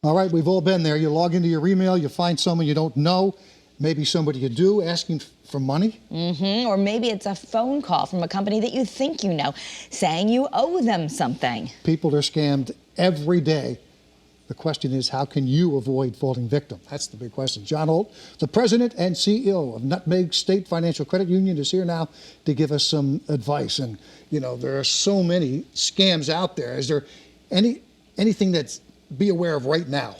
All right, we've all been there. You log into your email, you find someone you don't know, maybe somebody you do, asking for money. Or maybe it's a phone call from a company that you think you know, saying you owe them something. People are scammed every day. The question is, how can you avoid falling victim? That's the big question. John Holt, the president and CEO of Nutmeg State Financial Credit Union, is here now to give us some advice. And, you know, there are so many scams out there. Is there anything that's be aware of right now?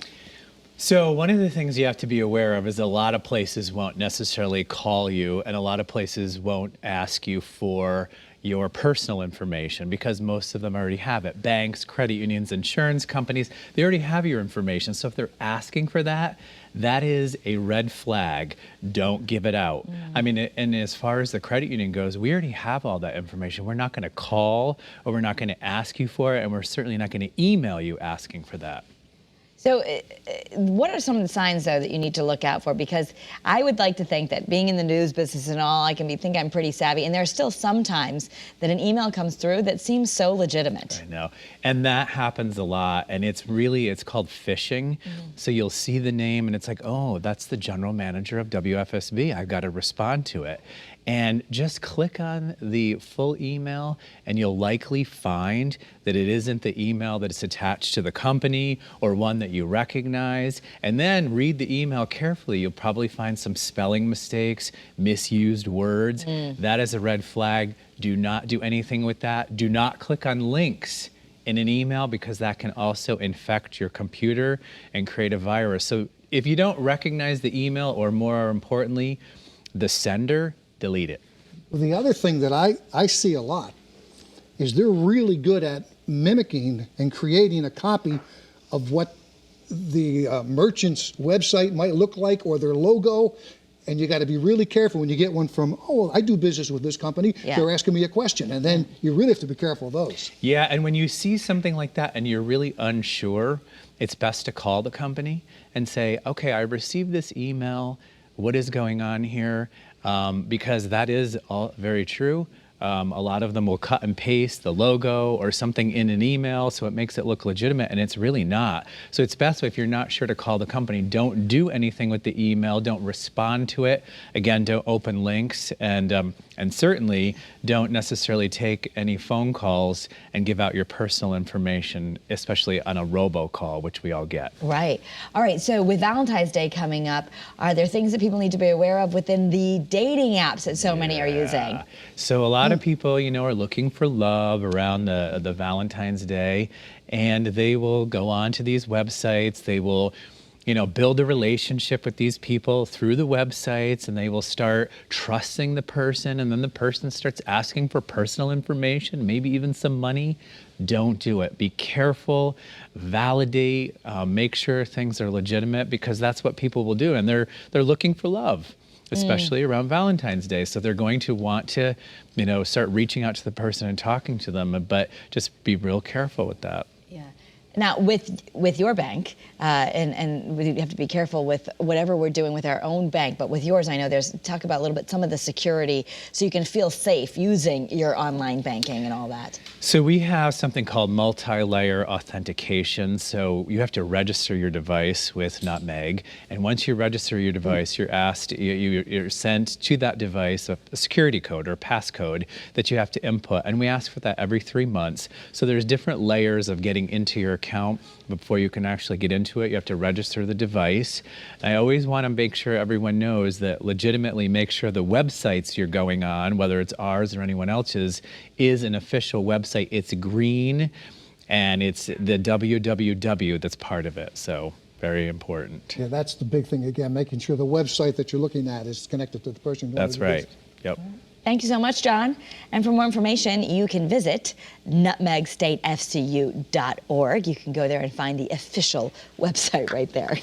So one of the things you have to be aware of is a lot of places won't necessarily call you, and a lot of places won't ask you for your personal information because most of them already have it. Banks, credit unions, insurance companies, they already have your information. So if they're asking for that, that is a red flag. Don't give it out. I mean, and as far as the credit union goes, we already have all that information. We're not going to call, or we're not going to ask you for it, and we're certainly not going to email you asking for that. So what are some of the signs, though, that you need to look out for? Because I would like to think that being in the news business and all, I think I'm pretty savvy. And there are still some times that an email comes through that seems so legitimate. I know. And that happens a lot. And it's called phishing. So you'll see the name and it's like, oh, that's the general manager of WFSB. I've got to respond to it. And just click on the full email and you'll likely find that it isn't the email that is attached to the company or one that you recognize. And then read the email carefully. You'll probably find some spelling mistakes, misused words. That is a red flag. Do not do anything with that. Do not click on links in an email because that can also infect your computer and create a virus. So if you don't recognize the email, or more importantly, the sender, delete it. Well, the other thing that I see a lot is they're really good at mimicking and creating a copy of what the merchant's website might look like or their logo. And you got to be really careful when you get one from, oh, I do business with this company. Yeah. They're asking me a question. And then you really have to be careful of those. Yeah, and when you see something like that and you're really unsure, it's best to call the company and say, okay, I received this email. What is going on here? Because that is all very true. A lot of them will cut and paste the logo or something in an email so it makes it look legitimate, and it's really not. So it's best if you're not sure to call the company. Don't do anything with the email. Don't respond to it. Again, don't open links, and certainly don't necessarily take any phone calls and give out your personal information, especially on a robocall, which we all get. Right. All right. So with Valentine's Day coming up, are there things that people need to be aware of within the dating apps that so many are using? So a lot of people, you know, are looking for love around the Valentine's Day, and they will go on to these websites. They will, you know, build a relationship with these people through the websites, and they will start trusting the person, and then the person starts asking for personal information, maybe even some money. Don't do it. Be careful, validate, make sure things are legitimate, because that's what people will do, and they're looking for love, especially around Valentine's Day. So they're going to want to, you know, start reaching out to the person and talking to them, but just be real careful with that. Yeah. Now, with your bank, and we have to be careful with whatever we're doing with our own bank, but with yours, I know talk about a little bit some of the security so you can feel safe using your online banking and all that. So we have something called multi-layer authentication. So you have to register your device with Nutmeg, and once you register your device, you're asked, you're sent to that device a security code or passcode that you have to input, and we ask for that every 3 months. So there's different layers of getting into your account before you can actually get into it. You have to register the device. I always want to make sure everyone knows that legitimately make sure the websites you're going on, whether it's ours or anyone else's, is an official website. It's green, and it's the www that's part of it. So very important. Yeah, that's the big thing, again, making sure the website that you're looking at is connected to the person. That's right. Yep. Thank you so much, John. And for more information, you can visit nutmegstatefcu.org. You can go there and find the official website right there.